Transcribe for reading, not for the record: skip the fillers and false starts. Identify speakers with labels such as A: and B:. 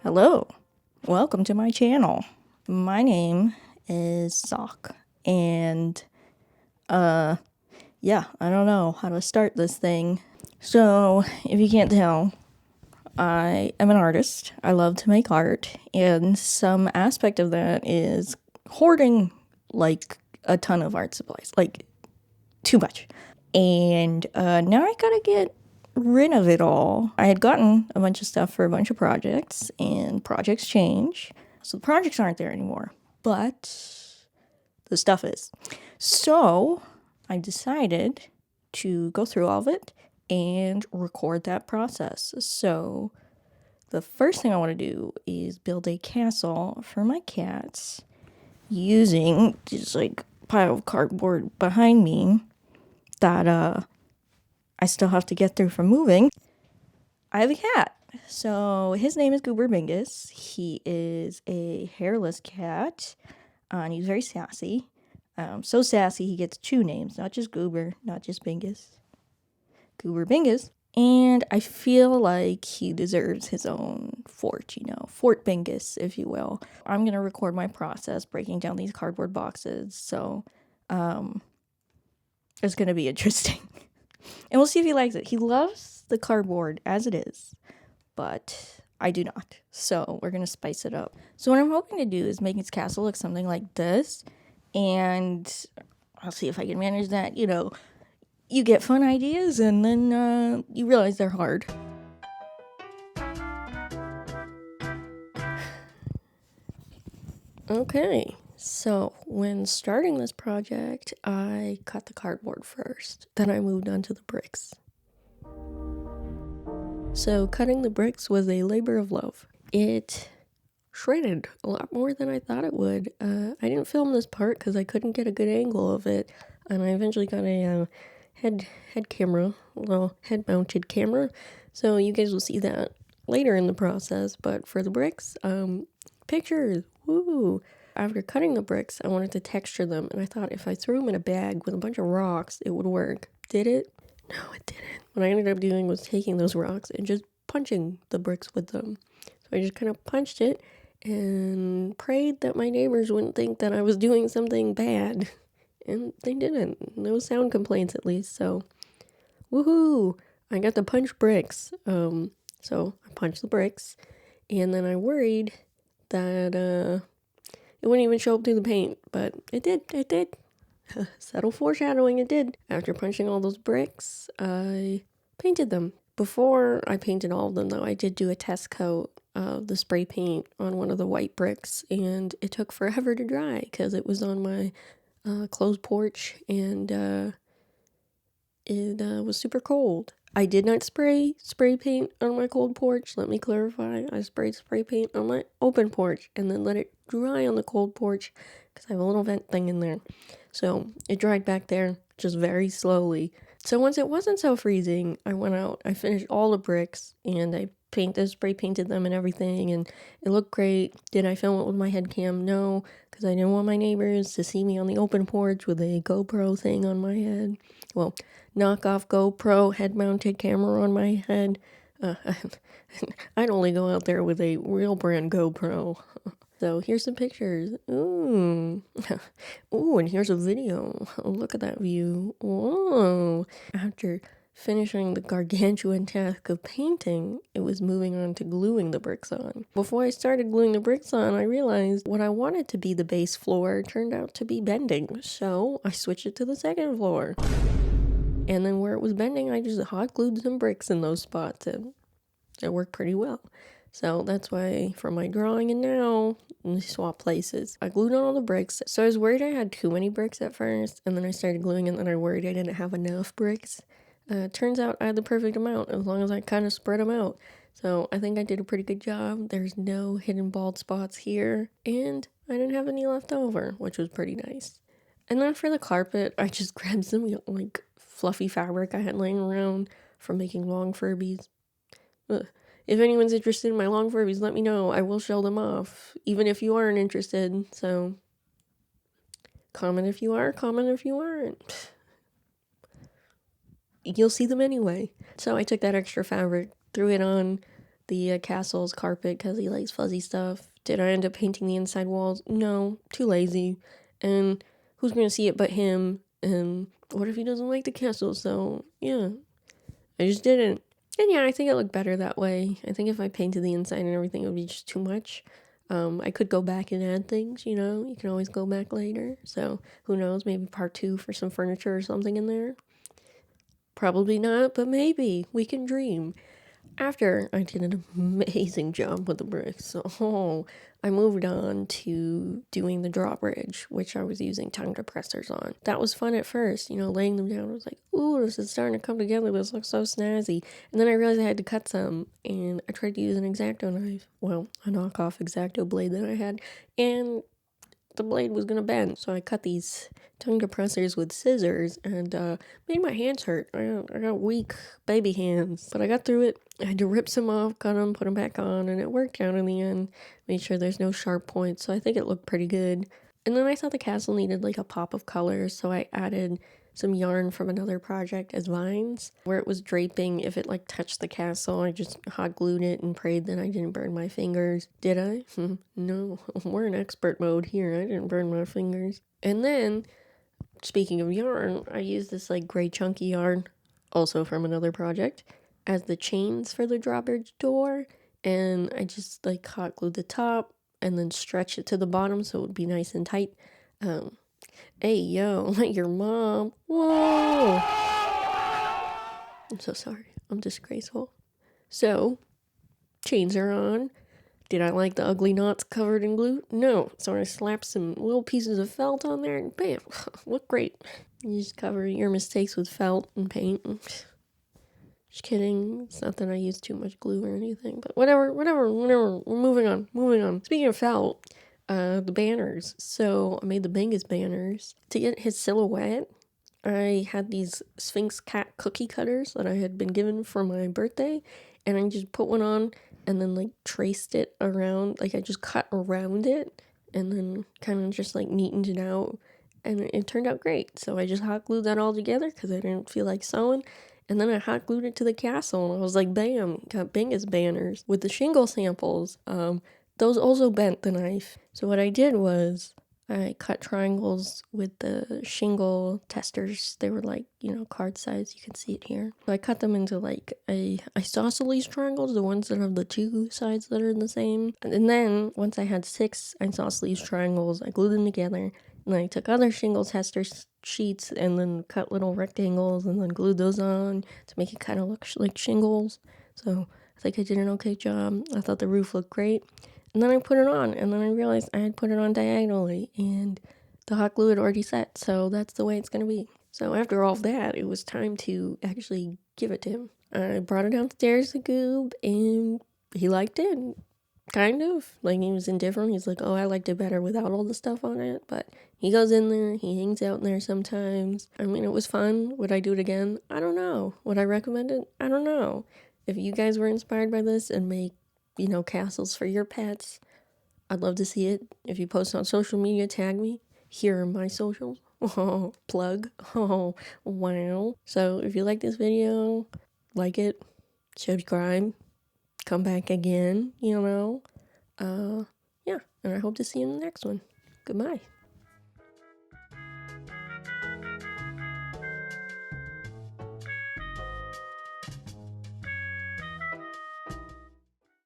A: Hello, welcome to my channel. My name is Sock, and yeah, I don't know how to start this thing. So, if you can't tell, I am an artist. I love to make art, and some aspect of that is hoarding like a ton of art supplies, like too much. And now I gotta get rid of it all. I had gotten a bunch of stuff for a bunch of projects, and projects change. So the projects aren't there anymore, but the stuff is. So I decided to go through all of it and record that process. So the first thing I want to do is build a castle for my cats using this like pile of cardboard behind me that I still have to get through from moving. I have a cat. So his name is Goober Bingus. He is a hairless cat, and he's very sassy. So sassy he gets two names, not just Goober, not just Bingus. Goober Bingus. And I feel like he deserves his own fort, Fort Bingus, if you will. I'm going to record my process breaking down these cardboard boxes, so it's going to be interesting. And we'll see if he likes it. He loves the cardboard as it is, but I do not. So we're going to spice it up. So what I'm hoping to do is make his castle look something like this. And I'll see if I can manage that. You get fun ideas and then you realize they're hard. Okay. So when starting this project, I cut the cardboard first. Then I moved on to the bricks. So cutting the bricks was a labor of love. It shredded a lot more than I thought it would. I didn't film this part because I couldn't get a good angle of it, and I eventually got a head camera, a little head-mounted camera, so you guys will see that later in the process. But for the bricks, pictures, woo! After cutting the bricks, I wanted to texture them, and I thought if I threw them in a bag with a bunch of rocks, it would work. Did it? No, it didn't. What I ended up doing was taking those rocks and just punching the bricks with them. So I just kind of punched it and prayed that my neighbors wouldn't think that I was doing something bad. And they didn't. No sound complaints, at least. So, woohoo! I got to punch bricks. So I punched the bricks, and then I worried that it wouldn't even show up through the paint, but it did. It did. Subtle foreshadowing, it did. After punching all those bricks, I painted them. Before I painted all of them, though, I did do a test coat of the spray paint on one of the white bricks, and it took forever to dry because it was on my closed porch, and it was super cold. I did not spray paint on my cold porch. Let me clarify. I sprayed spray paint on my open porch and then let it dry on the cold porch because I have a little vent thing in there. So it dried back there just very slowly. So once it wasn't so freezing, I went out, I finished all the bricks, and I spray painted them and everything, and it looked great. Did I film it with my head cam? No, because I didn't want my neighbors to see me on the open porch with a GoPro thing on my head. Well, knockoff GoPro head-mounted camera on my head. I'd only go out there with a real brand GoPro. So here's some pictures. Ooh. Ooh, and here's a video. Look at that view. Whoa. After finishing the gargantuan task of painting, it was moving on to gluing the bricks on. Before I started gluing the bricks on, I realized what I wanted to be the base floor turned out to be bending. So I switched it to the second floor. And then where it was bending, I just hot glued some bricks in those spots, and it worked pretty well. So that's why for my drawing and now, we swap places. I glued on all the bricks. So I was worried I had too many bricks at first, and then I started gluing, and then I worried I didn't have enough bricks. Turns out I had the perfect amount as long as I kind of spread them out. So I think I did a pretty good job. There's no hidden bald spots here, and I didn't have any left over, which was pretty nice. And then for the carpet, I just grabbed some like fluffy fabric I had laying around from making long Furbies. Ugh. If anyone's interested in my long Furbies, let me know. I will show them off, even if you aren't interested. So, comment if you are, comment if you aren't. You'll see them anyway. So I took that extra fabric, threw it on the castle's carpet because he likes fuzzy stuff. Did I end up painting the inside walls? No, too lazy. And who's going to see it but him? And what if he doesn't like the castle? So, yeah, I just didn't. And yeah, I think it looked better that way. I think if I painted the inside and everything, it would be just too much. I could go back and add things, you know. You can always go back later. So, who knows, maybe part 2 for some furniture or something in there. Probably not, but maybe. We can dream. After I did an amazing job with the bricks, so I moved on to doing the drawbridge, which I was using tongue depressors on. That was fun at first, you know, laying them down. I was like, ooh, this is starting to come together. This looks so snazzy. And then I realized I had to cut some, and I tried to use an X-Acto knife. Well, a knockoff X-Acto blade that I had, and the blade was gonna bend. So I cut these tongue depressors with scissors and made my hands hurt. I got weak baby hands, but I got through it. I had to rip some off, cut them, put them back on, and it worked out in the end. Made sure there's no sharp points, so I think it looked pretty good. And then I thought the castle needed like a pop of color, so I added some yarn from another project as vines where it was draping. If it like touched the castle, I just hot glued it and prayed that I didn't burn my fingers. Did I? No, we're in expert mode here. I didn't burn my fingers. And then, speaking of yarn, I used this like gray chunky yarn, also from another project, as the chains for the drawbridge door. And I just like hot glued the top and then stretch it to the bottom so it would be nice and tight. Hey, yo, like your mom. Whoa. I'm so sorry. I'm disgraceful. So, chains are on. Did I like the ugly knots covered in glue? No. So I slapped some little pieces of felt on there and bam, look great. You just cover your mistakes with felt and paint. Just kidding. It's not that I use too much glue or anything, but whatever. We're moving on. Speaking of felt, the banners. So I made the Bingus banners. To get his silhouette, I had these Sphinx cat cookie cutters that I had been given for my birthday, and I just put one on and then like traced it around. Like I just cut around it and then kind of just like neatened it out, and it turned out great. So I just hot glued that all together because I didn't feel like sewing. And then I hot glued it to the castle, and I was like, bam, got Bingus banners with the shingle samples. Those also bent the knife. So what I did was I cut triangles with the shingle testers. They were like, you know, card size. You can see it here. So I cut them into like isosceles triangles, the ones that have the two sides that are the same. And then once I had 6 isosceles triangles, I glued them together. And then I took other shingle tester sheets and then cut little rectangles and then glued those on to make it kind of look like shingles. So I think I did an okay job. I thought the roof looked great. And then I put it on, and then I realized I had put it on diagonally, and the hot glue had already set, so that's the way it's going to be. So after all of that, it was time to actually give it to him. I brought it downstairs to Goob, and he liked it, kind of. Like, he was indifferent. He's like, oh, I liked it better without all the stuff on it, but he goes in there, he hangs out in there sometimes. I mean, it was fun. Would I do it again? I don't know. Would I recommend it? I don't know. If you guys were inspired by this and make, you know, castles for your pets, I'd love to see it. If you post on social media, tag me. Here are my socials. Oh, plug. Oh, wow. So if you like this video, like it, subscribe, come back again, you know. Yeah, and I hope to see you in the next one. Goodbye.